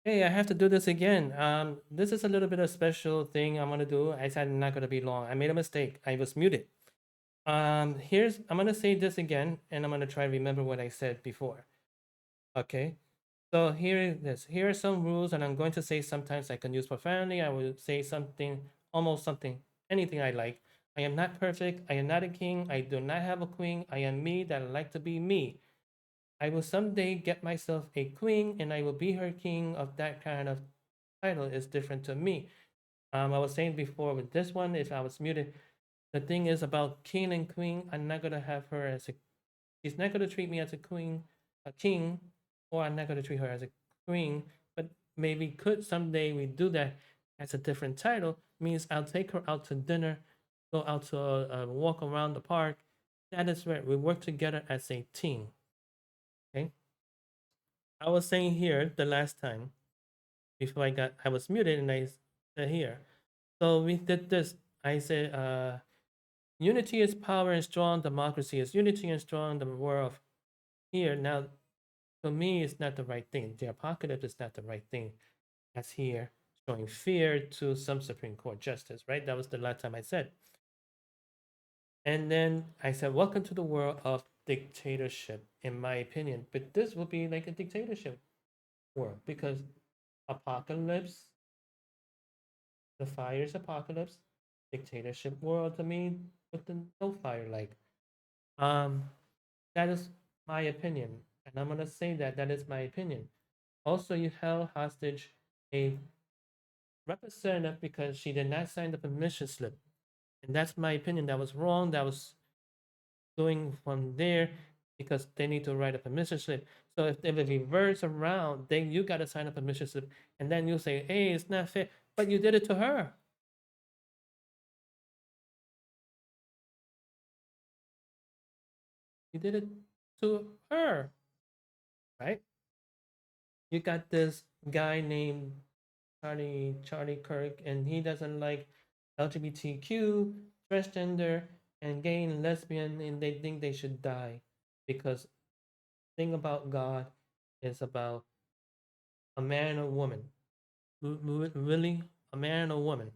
Hey, I have to do this again. This is a little bit of special thing I'm gonna do. I said I'm not gonna be long. I made a mistake. I was muted. I'm gonna say this again, and I'm gonna try to remember what I said before. Okay. So here it is. Here are some rules, and I'm going to say sometimes I can use profanity. I will say something, almost something, anything I like. I am not perfect. I am not a king. I do not have a queen. I am me that I like to be me. I will someday get myself a queen, and I will be her king of that kind of title is different to me. I was saying before with this one, if I was muted, the thing is about king and queen. I'm not gonna have her as a. She's not gonna treat me as a queen, a king, or I'm not gonna treat her as a queen. But maybe could someday we do that as a different title. Means I'll take her out to dinner, go out to a walk around the park. That is where we work together as a team. Okay. I was saying here the last time before I was muted and I said here. So we did this. I said unity is power and strong democracy is unity and strong the world here. Now to me it's not the right thing. The apocalypse is not the right thing. That's here showing fear to some Supreme Court justice, right? That was the last time I said. And then I said, welcome to the world of dictatorship, in my opinion. But this will be like a dictatorship world because apocalypse, the fire's apocalypse, dictatorship world to me with the no fire like. Um, that is my opinion, and I'm gonna say that that is my opinion. Also, you held hostage a representative because she did not sign the permission slip, and that's my opinion. That was wrong. That was doing from there because they need to write a permission slip. So if it reverts around, then you got to sign a permission slip, and then you say, "Hey, it's not fair," but you did it to her. You did it to her, right? You got this guy named Charlie Kirk, and he doesn't like LGBTQ, transgender, and gay and lesbian, and they think they should die because the thing about God is about a man and a woman. Really, a man and a woman.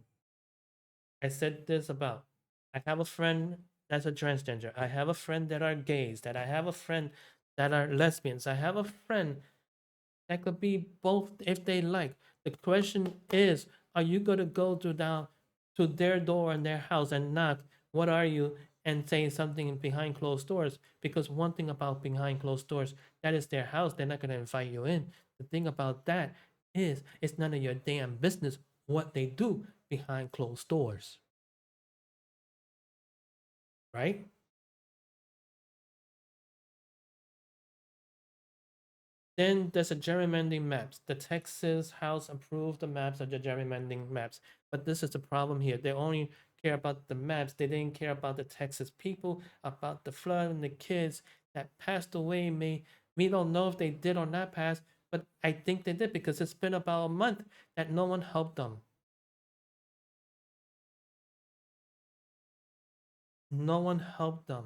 I said this about. I have a friend that's a transgender. I have a friend that are gays. That I have a friend that are lesbians. I have a friend that could be both if they like. The question is, are you going to go to down to their door in their house and knock, what are you, and say something behind closed doors? Because one thing about behind closed doors, that is their house. They're not going to invite you in. The thing about that is, it's none of your damn business what they do behind closed doors, right? Then there's a gerrymandering maps. The Texas House approved the maps of the gerrymandering maps. But this is the problem here. They only care about the maps. They didn't care about the Texas people, about the flood and the kids that passed away. We don't know if they did or not pass, but I think they did because it's been about a month that no one helped them. No one helped them.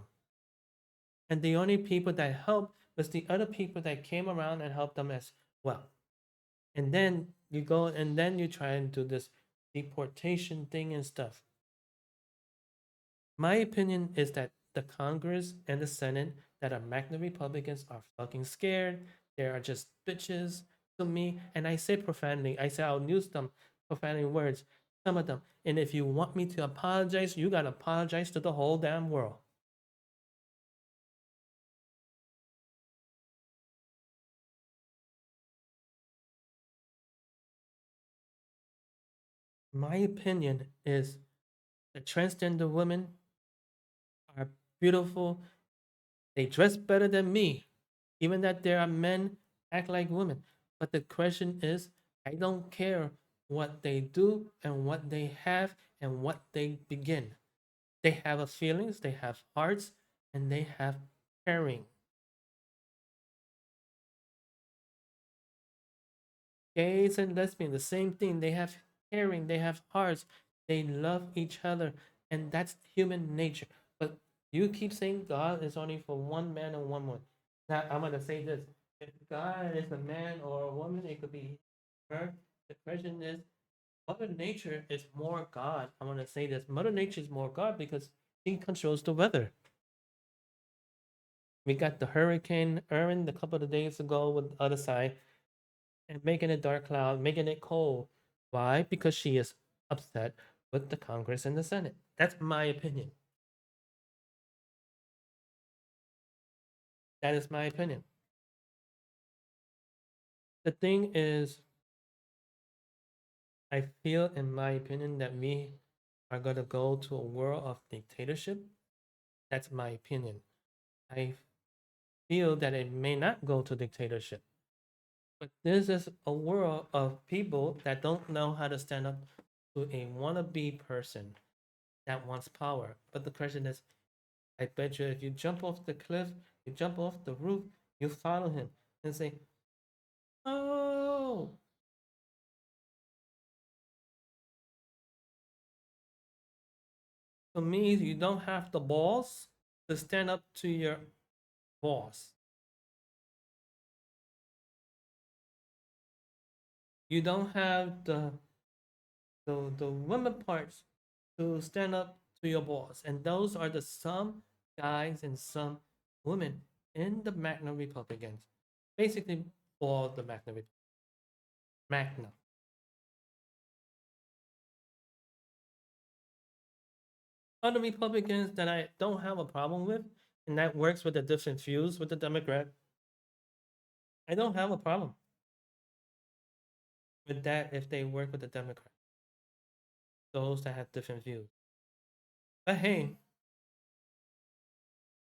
And the only people that helped was the other people that came around and helped them as well. And then you go and then you try and do this deportation thing and stuff. My opinion is that the Congress and the Senate that are MAGNA Republicans are fucking scared. They are just bitches to me. And I say profanity. I say I'll use them profanity words, some of them. And if you want me to apologize, you gotta apologize to the whole damn world. My opinion is the transgender women are beautiful. They dress better than me. Even that there are men act like women. But the question is, I don't care what they do and what they have and what they begin. They have a feelings, they have hearts, and they have caring. Gays and lesbians, the same thing. They have caring, they have hearts, they love each other, and that's human nature. But you keep saying God is only for one man and one woman. Now I'm gonna say this: if God is a man or a woman, it could be. Right? The question is, Mother Nature is more God. I want to say this. Mother Nature is more God because she controls the weather. We got the Hurricane Erin a couple of days ago with the other side and making it dark cloud, making it cold. Why? Because she is upset with the Congress and the Senate. That's my opinion. That is my opinion. The thing is, I feel, in my opinion, that we are going to go to a world of dictatorship. That's my opinion. I feel that it may not go to dictatorship, but this is a world of people that don't know how to stand up to a wannabe person that wants power. But the question is, I bet you if you jump off the cliff, you jump off the roof, you follow him and say, "Oh, to me, you don't have the balls to stand up to your boss. You don't have the women parts to stand up to your boss." And those are the some guys and some women in the Magna Republicans. Basically, all the Magna. Other Republicans that I don't have a problem with, and that works with the different views with the Democrat. I don't have a problem with that if they work with the Democrat. Those that have different views. But hey,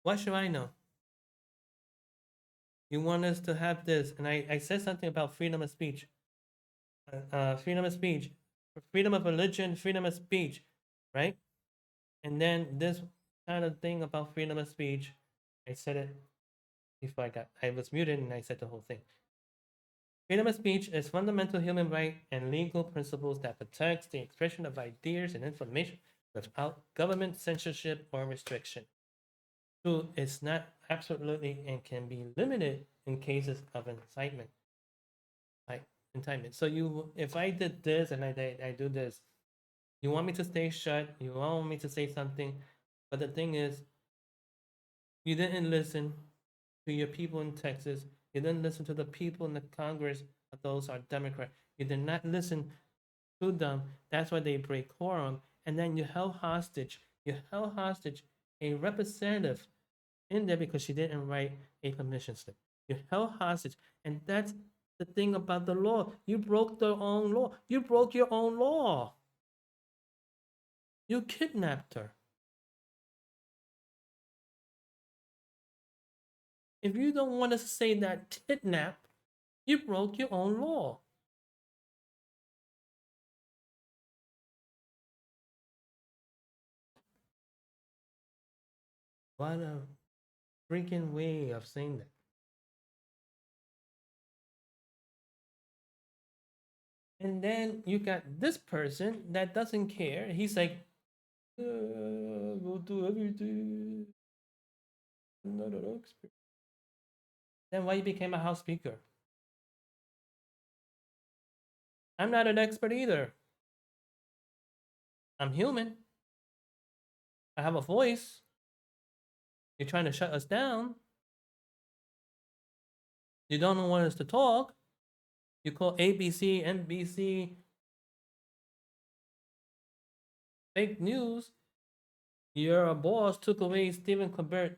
what should I know? You want us to have this, and I said something about freedom of speech. Freedom of speech, freedom of religion, freedom of speech, right? And then this kind of thing about freedom of speech, I said it before I was muted, and I said the whole thing. Freedom of speech is fundamental human right and legal principles that protects the expression of ideas and information without government censorship or restriction. Two, it's not absolutely and can be limited in cases of incitement. Like incitement. So if I did this and I do this, you want me to stay shut, you want me to say something, but the thing is, you didn't listen to your people in Texas. You didn't listen to the people in the Congress. Those are Democrats. You did not listen to them. That's why they break quorum. And then you held hostage. You held hostage a representative in there because she didn't write a permission slip. You held hostage. And that's the thing about the law. You broke their own law. You broke your own law. You kidnapped her. If you don't want to say that kidnap, you broke your own law. What a freaking way of saying that. And then you got this person that doesn't care. He's like, we'll do everything. Not an expert. Then why you became a House Speaker? I'm not an expert either. I'm human. I have a voice. You're trying to shut us down. You don't want us to talk. You call ABC, NBC fake news. Your boss took away Stephen Colbert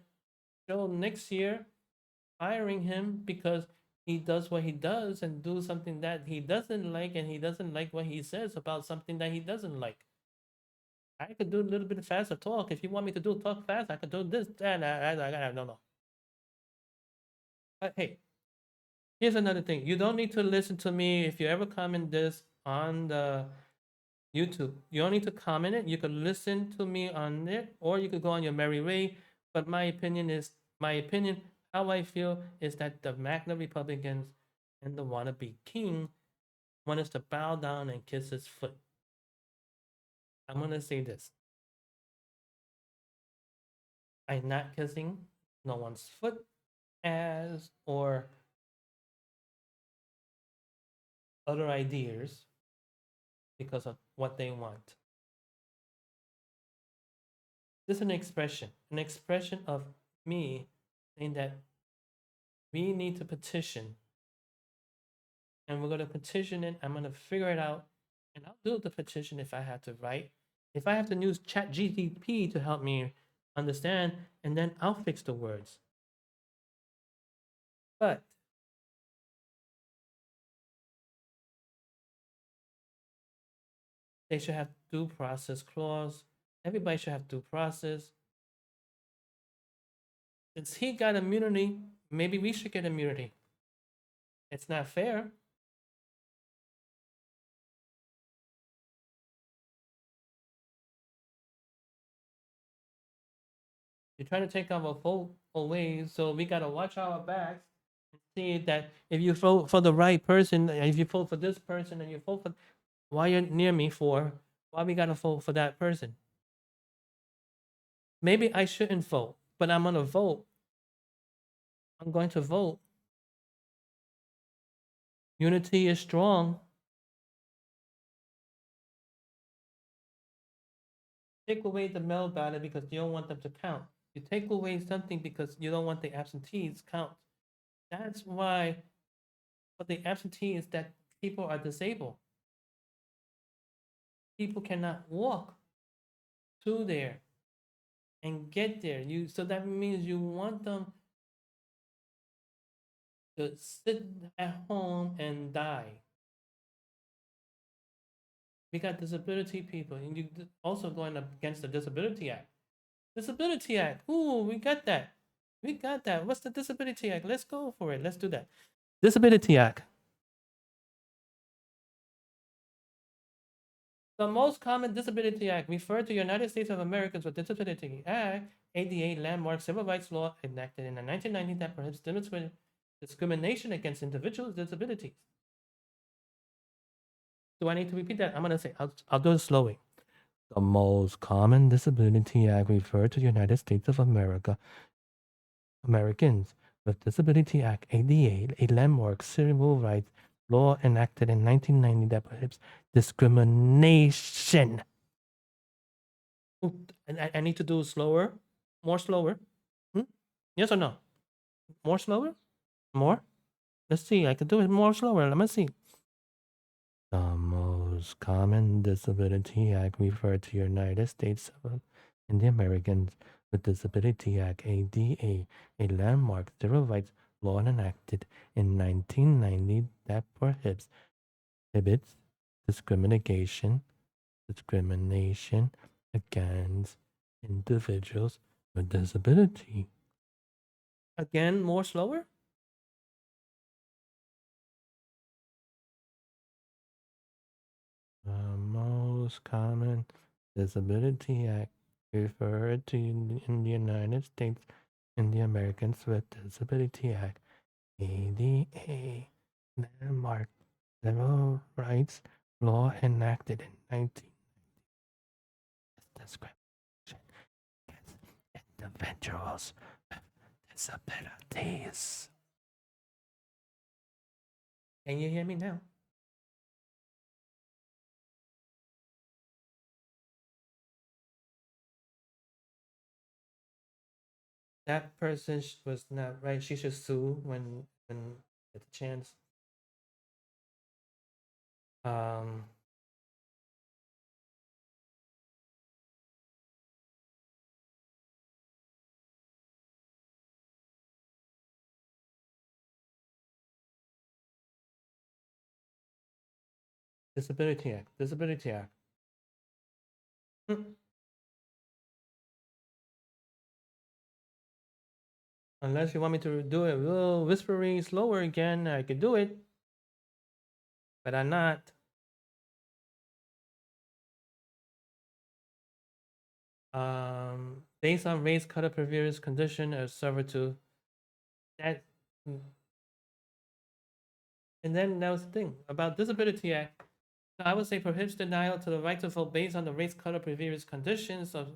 show next year, firing him because he does what he does and do something that he doesn't like, and he doesn't like what he says about something that he doesn't like. I could do a little bit faster talk. If you want me to do talk fast, I could do this, that, no. But hey, here's another thing. You don't need to listen to me if you ever comment this on the YouTube. You don't need to comment it. You could listen to me on it, or you could go on your merry way. But my opinion is my opinion. How I feel is that the Magna Republicans and the wannabe king want us to bow down and kiss his foot. I'm gonna say this. I'm not kissing no one's foot, ass, or other ideas because of what they want. This is an expression of me saying that we need to petition, and we're going to petition it. I'm going to figure it out, and I'll do the petition if I have to write. If I have to use Chat GTP to help me understand, and then I'll fix the words. But they should have due process clause. Everybody should have due process. Since he got immunity, maybe we should get immunity. It's not fair. You're trying to take our vote away, so we gotta watch our backs and see that if you vote for the right person, if you vote for this person, and you vote for why you're near me for, why we gotta vote for that person? Maybe I shouldn't vote, but I'm gonna vote. I'm going to vote. Unity is strong. Take away the mail ballot because you don't want them to count. You take away something because you don't want the absentees count. That's why for the absentees that people are disabled. People cannot walk to there and get there. You so that means you want them to sit at home and die. We got disability people, and you also going up against the Disability Act. Disability Act. Ooh, we got that. We got that. What's the Disability Act? Let's go for it. Let's do that. Disability Act. The most common Disability Act referred to United States of Americans with Disability Act, ADA landmark civil rights law enacted in the 1990 that prohibits discrimination against individuals with disabilities. Do I need to repeat that? I'm gonna say I'll do it slowly. The most common Disability Act referred to the United States of Americans with Disability Act, ADA, a landmark civil rights law enacted in 1990 that prohibits discrimination. I need to do slower, more slower. Yes or no? More slower? More? Let's see. I can do it more slower. Let me see. The most common Disability Act referred to United States and the Americans with Disability Act, ADA, a landmark civil rights law enacted in 1990 that prohibits discrimination against individuals with disability. Again, more slower? The most common Disability Act referred to in the United States and the Americans with Disability Act, ADA, landmark civil rights law enacted in 1990. Discrimination against individuals with disabilities. Can you hear me now? That person was not right. She should sue when get the chance. Um, Disability Act. Disability Act. Unless you want me to do it real whispering slower again, I could do it. But I'm not. Based on race, color, previous condition, or servitude. That. And then that was the thing about Disability Act. I would say prohibits denial to the right to vote based on the race, color, previous conditions of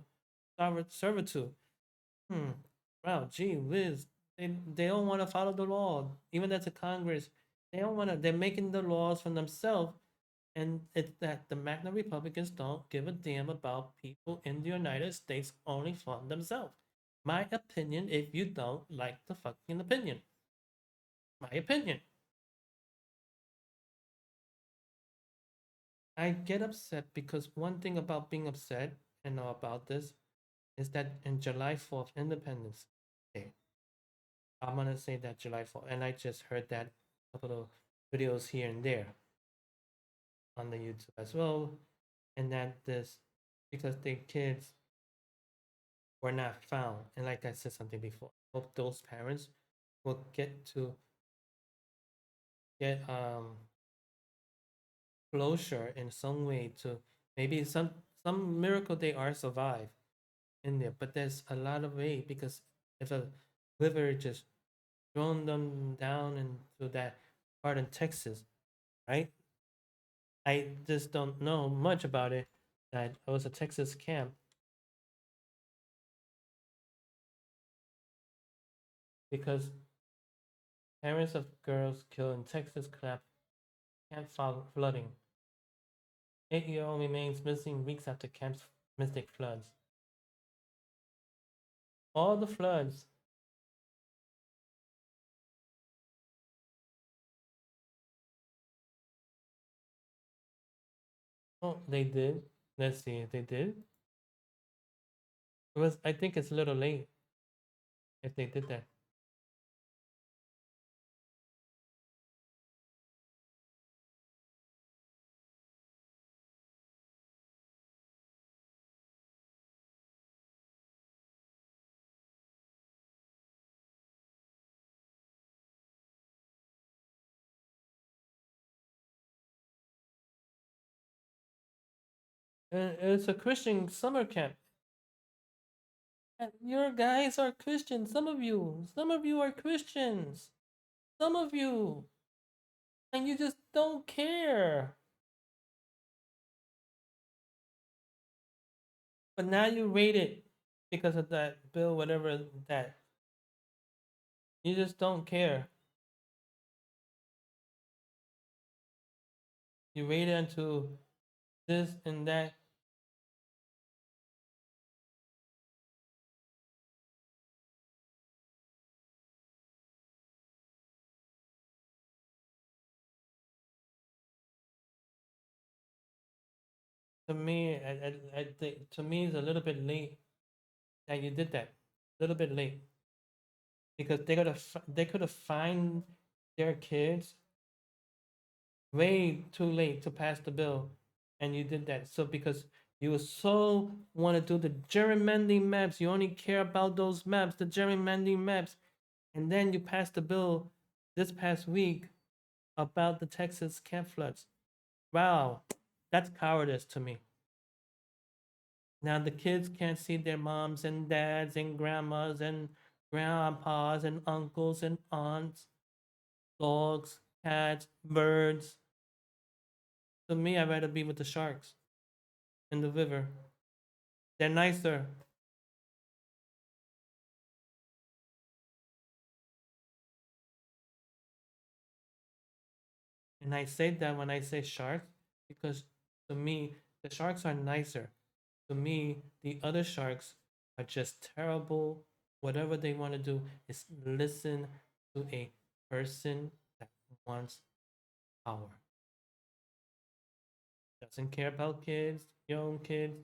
servitude. Wow, gee whiz. They don't want to follow the law. Even that's a Congress. They don't want to. They're making the laws for themselves, and it's that the Magna Republicans don't give a damn about people in the United States, only for themselves. My opinion. If you don't like the fucking opinion, my opinion. I get upset because one thing about being upset and know about this is that in July 4th, Independence Day, I'm gonna say that July 4th, and I just heard that couple of videos here and there on the YouTube as well, and that this because the kids were not found, and like I said something before, hope those parents will get to get closure in some way to maybe some miracle they are survive in there, but there's a lot of way because if a river just thrown them down into that part in Texas, right? I just don't know much about it. That it was a Texas camp because parents of girls killed in Texas camp flooding. 8-year-old remains missing weeks after camp's mystic floods. All the floods. Oh, they did. Let's see if they did. It was. I think it's a little late if they did that. And it's a Christian summer camp. And your guys are Christians. Some of you. Some of you are Christians. Some of you. And you just don't care. But now you rate it because of that bill, whatever that. You just don't care. You rate it into this and that. To me, I think to me it's a little bit late that you did that. A little bit late because they could have fined their kids way too late to pass the bill, and you did that. So because you so want to do the gerrymandering maps, you only care about those maps, the gerrymandering maps, and then you passed the bill this past week about the Texas camp floods. Wow, that's cowardice to me. Now the kids can't see their moms and dads and grandmas and grandpas and uncles and aunts, dogs, cats, birds. To me, I'd rather be with the sharks in the river. They're nicer. And I say that when I say sharks, because to me, the sharks are nicer. To me, the other sharks are just terrible. Whatever they want to do is listen to a person that wants power. Doesn't care about kids, young kids.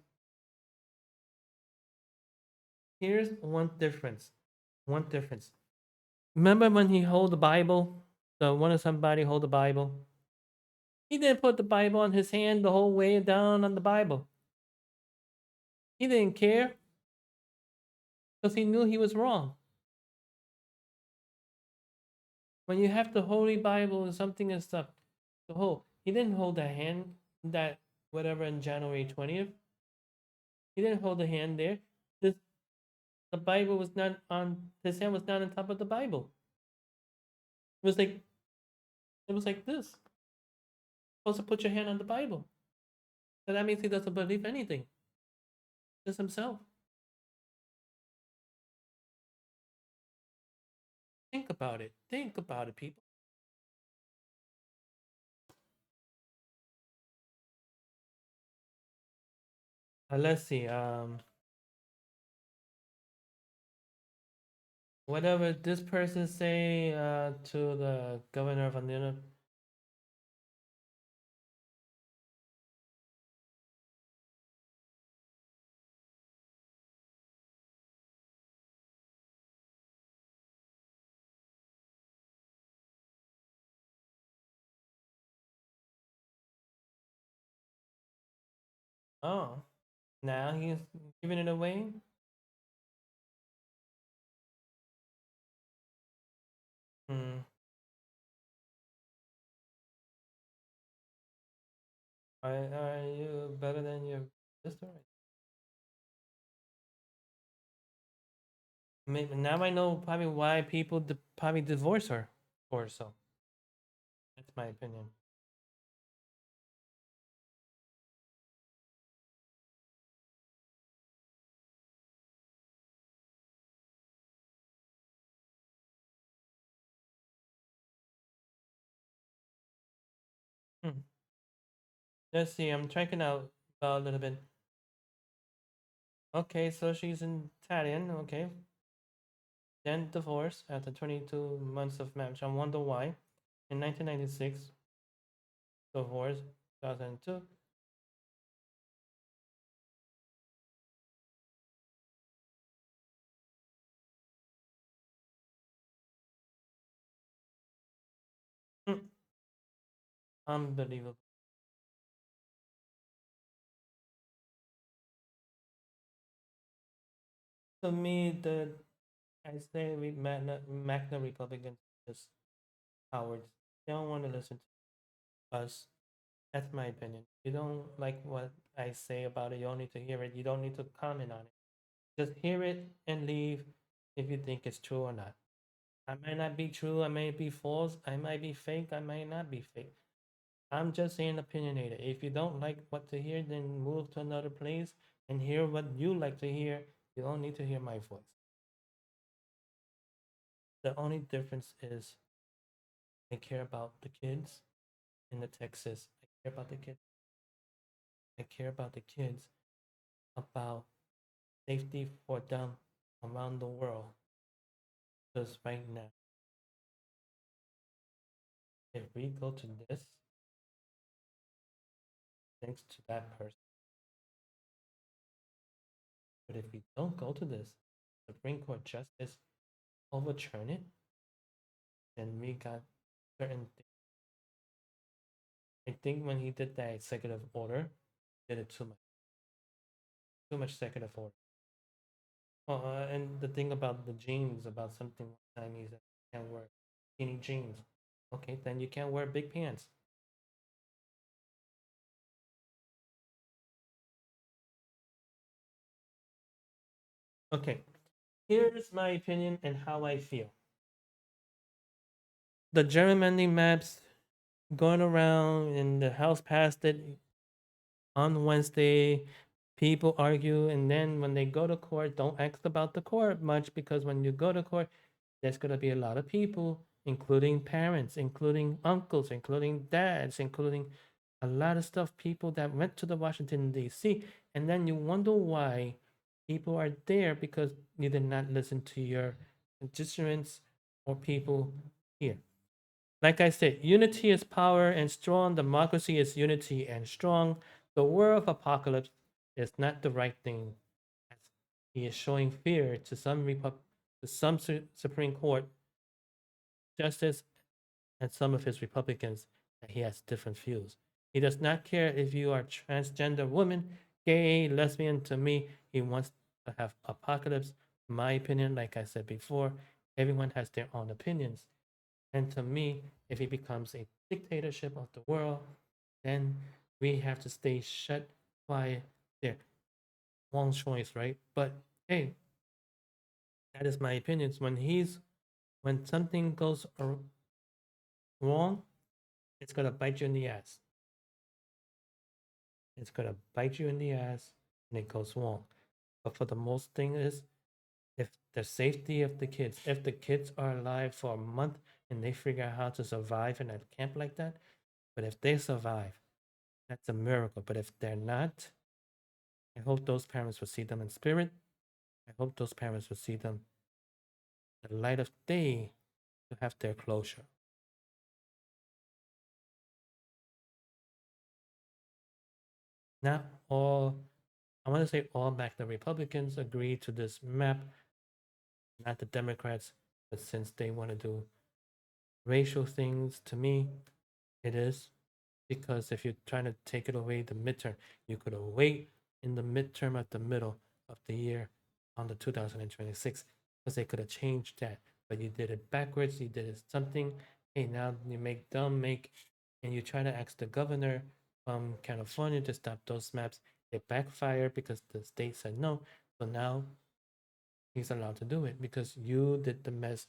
Here's one difference. One difference. Remember when he hold the Bible? The one of somebody hold the Bible? He didn't put the Bible on his hand the whole way down on the Bible. He didn't care because he knew he was wrong. When you have the Holy Bible and something and stuff to hold, he didn't hold the hand that whatever in January 20th. He didn't hold the hand there. This, the Bible was not on his hand was not on top of the Bible. It was like this. Supposed to put your hand on the Bible. So that means he doesn't believe anything. Just himself. Think about it. Think about it, people. Let's see. Whatever this person say to the governor of Anila. Oh, now he's giving it away. Hmm. Are you better than your sister? Maybe now I know probably why people probably divorce her or so. That's my opinion. Hmm. Let's see. I'm checking out a little bit. Okay, so she's in Italian. Okay, then divorced after 22 months of marriage. I wonder why. In 1996, divorced. 2002. Hmm. Unbelievable. To me, I say we Magna Republicans just cowards. They don't want to listen to us. That's my opinion. You don't like what I say about it. You don't need to hear it. You don't need to comment on it. Just hear it and leave if you think it's true or not. I might not be true. I may be false. I might be fake. I might not be fake. I'm just saying opinionated. If you don't like what to hear, then move to another place and hear what you like to hear. You don't need to hear my voice. The only difference is I care about the kids in the Texas. I care about the kids. I care about the kids about safety for them around the world. Because right now, if we go to this, thanks to that person. But if we don't go to this, Supreme Court justice overturn it, then we got certain things. I think when he did that executive order, did it too much executive order. And the thing about the jeans, about something Chinese that can't wear skinny jeans. Okay, then you can't wear big pants. Okay, here's my opinion and how I feel. The gerrymandering maps going around, and the House passed it on Wednesday. People argue, and then when they go to court, don't ask about the court much because when you go to court, there's going to be a lot of people, including parents, including uncles, including dads, including a lot of stuff, people that went to the Washington, D.C. And then you wonder why people are there because you did not listen to your constituents or people here. Like I said, unity is power and strong. Democracy is unity and strong. The war of apocalypse is not the right thing. He is showing fear to some Supreme Court justice and some of his Republicans that he has different views. He does not care if you are transgender woman, gay, lesbian. To me, he wants to have apocalypse. My opinion, like I said before, everyone has their own opinions. And to me, if it becomes a dictatorship of the world, then we have to stay shut quiet there. Wrong choice, right? But hey, that is my opinions. When something goes wrong, it's gonna bite you in the ass. It's gonna bite you in the ass, and it goes wrong. But for the most thing is, if the safety of the kids, if the kids are alive for a month and they figure out how to survive in a camp like that, but if they survive, that's a miracle. But if they're not, I hope those parents will see them in spirit. I hope those parents will see them the light of day to have their closure. Not all, I want to say all back the Republicans agree to this map, not the Democrats, but since they want to do racial things, to me, it is. Because if you're trying to take it away the midterm, you could wait in the midterm at the middle of the year on the 2026, because they could have changed that. But you did it backwards, you did it something. Hey, now you make them make, and you try to ask the governor from California to stop those maps. It backfired because the state said no. So now he's allowed to do it because you did the mess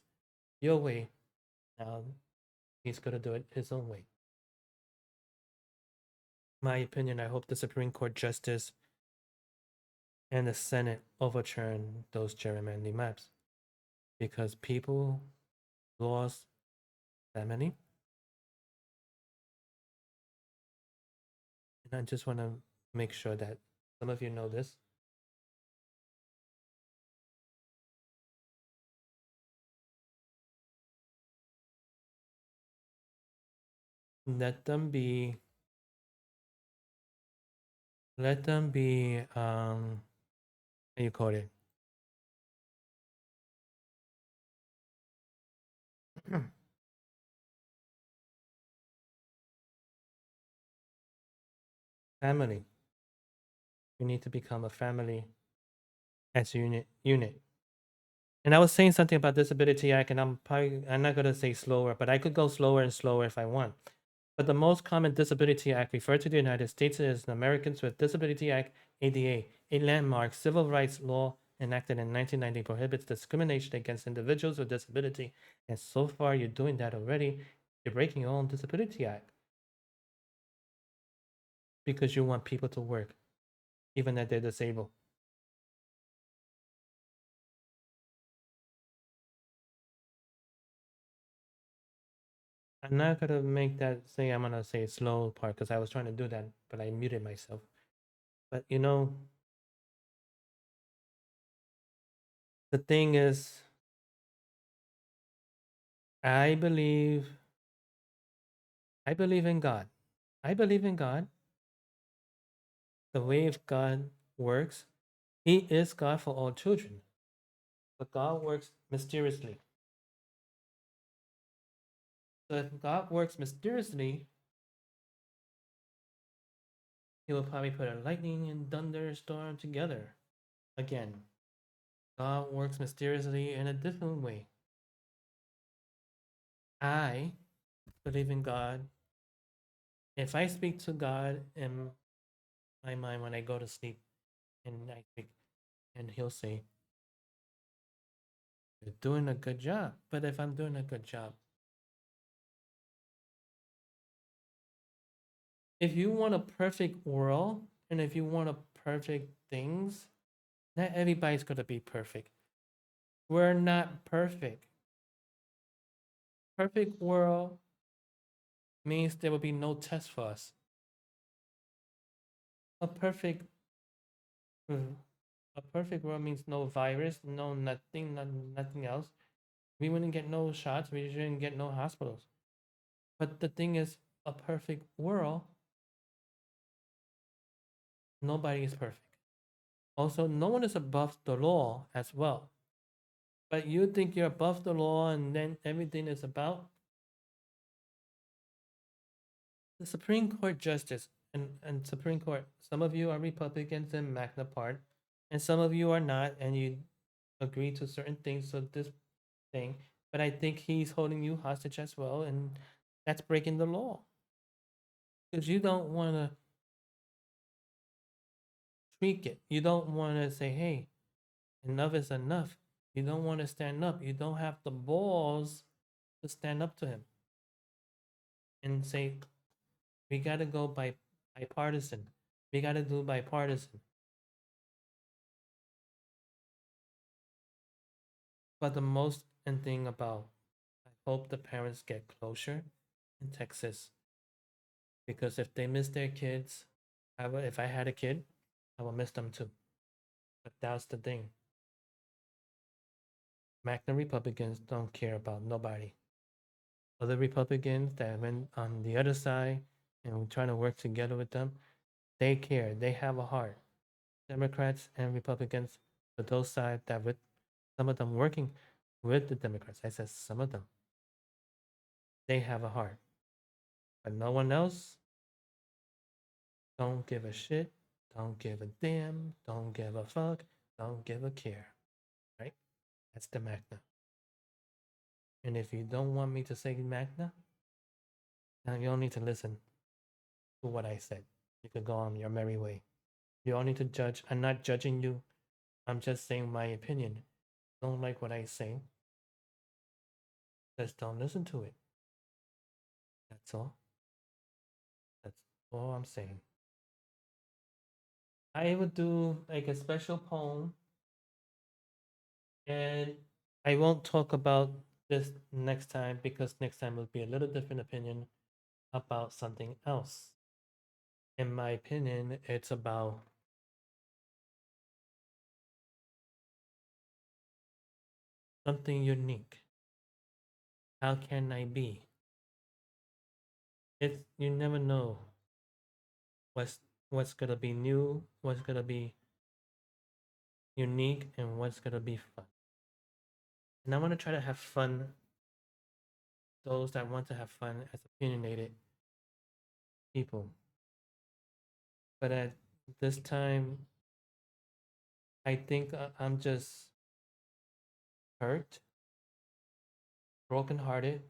your way. Now he's going to do it his own way. My opinion, I hope the Supreme Court justice and the Senate overturn those gerrymandering maps because people lost family. And I just want to make sure that some of you know this. Let them be how you call it? Family. You need to become a family as a unit. And I was saying something about Disability Act, and I'm not gonna say slower, but I could go slower and slower if I want. But the most common Disability Act referred to the United States is the Americans with Disability Act, ADA, a landmark civil rights law enacted in 1990 prohibits discrimination against individuals with disability. And so far, you're doing that already. You're breaking your own Disability Act because you want people to work, even if they're disabled. I'm not gonna make that say I'm gonna say slow part because I was trying to do that, but I muted myself. But you know, the thing is, I believe I believe in God. I believe in God. The way of God works, He is God for all children. But God works mysteriously. So if God works mysteriously, He will probably put a lightning and thunderstorm together. Again, God works mysteriously in a different way. I believe in God. If I speak to God in my mind when I go to sleep and I speak, and He'll say, "You're doing a good job." But if I'm doing a good job, if you want a perfect world and if you want a perfect things, not everybody's gonna be perfect. We're not perfect. Perfect world means there will be no test for us. A perfect a perfect world means no virus, no nothing, nothing else. We wouldn't get no shots. We shouldn't get no hospitals. But the thing is, a perfect world, nobody is perfect. Also, no one is above the law as well. But you think you're above the law and then everything is about the Supreme Court justice and Supreme Court. Some of you are Republicans and Magna Part, and some of you are not, and you agree to certain things of this thing. But I think he's holding you hostage as well, and that's breaking the law because you don't want to tweak it. You don't want to say, "Hey, enough is enough." You don't want to stand up. You don't have the balls to stand up to him and say, "We got to go by bipartisan. We got to do bipartisan." But the most and thing about, I hope the parents get closure in Texas because if they miss their kids, if I had a kid, I will miss them too. But that's the thing. Magna Republicans don't care about nobody. Other Republicans that went on the other side and we're trying to work together with them, they care. They have a heart. Democrats and Republicans, but those sides that with some of them working with the Democrats, I said some of them, they have a heart. But no one else don't give a shit, don't give a damn, don't give a fuck, don't give a care. Right? That's the Magna. And if you don't want me to say Magna, then you don't need to listen to what I said. You could go on your merry way. You don't need to judge. I'm not judging you. I'm just saying my opinion. Don't like what I say. Just don't listen to it. That's all. That's all I'm saying. I would do like a special poem, and I won't talk about this next time because next time will be a little different opinion about something else. In my opinion, it's about something unique. How can I be? It's you never know what's gonna be new, what's gonna be unique, and what's gonna be fun. And I want to try to have fun. Those that want to have fun as opinionated people. But at this time, I think I'm just hurt, brokenhearted,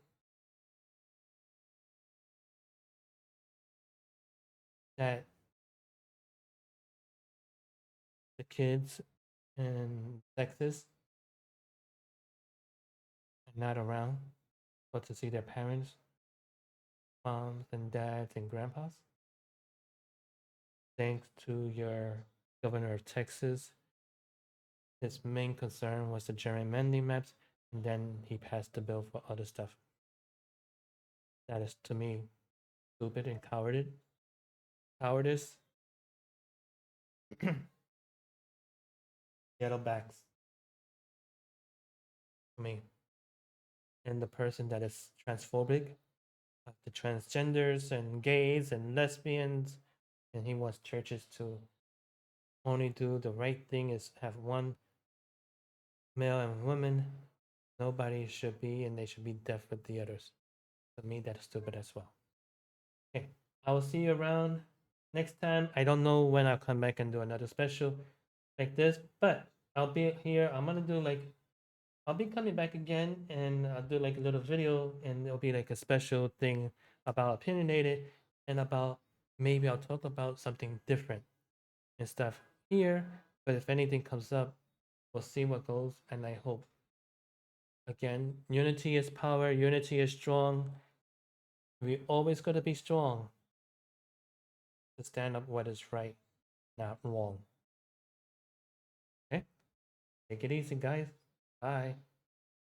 that the kids in Texas are not around, but to see their parents, moms and dads and grandpas. Thanks to your governor of Texas, his main concern was the gerrymandering maps, and then he passed the bill for other stuff. That is to me stupid and cowardice. Yellowbacks to me. And the person that is transphobic, the transgenders and gays and lesbians, and he wants churches to only do the right thing is have one male and woman. Nobody should be, and they should be deaf with the others. To me, that's stupid as well. Okay, I will see you around next time. I don't know when I'll come back and do another special like this, but I'll be here. I'm gonna do like I'll be coming back again and I'll do like a little video and it'll be like a special thing about opinionated and about maybe I'll talk about something different and stuff here. But if anything comes up, we'll see what goes. And I hope again, unity is power, unity is strong. We always gotta be strong to stand up what is right, not wrong. Okay? Take it easy, guys. Bye.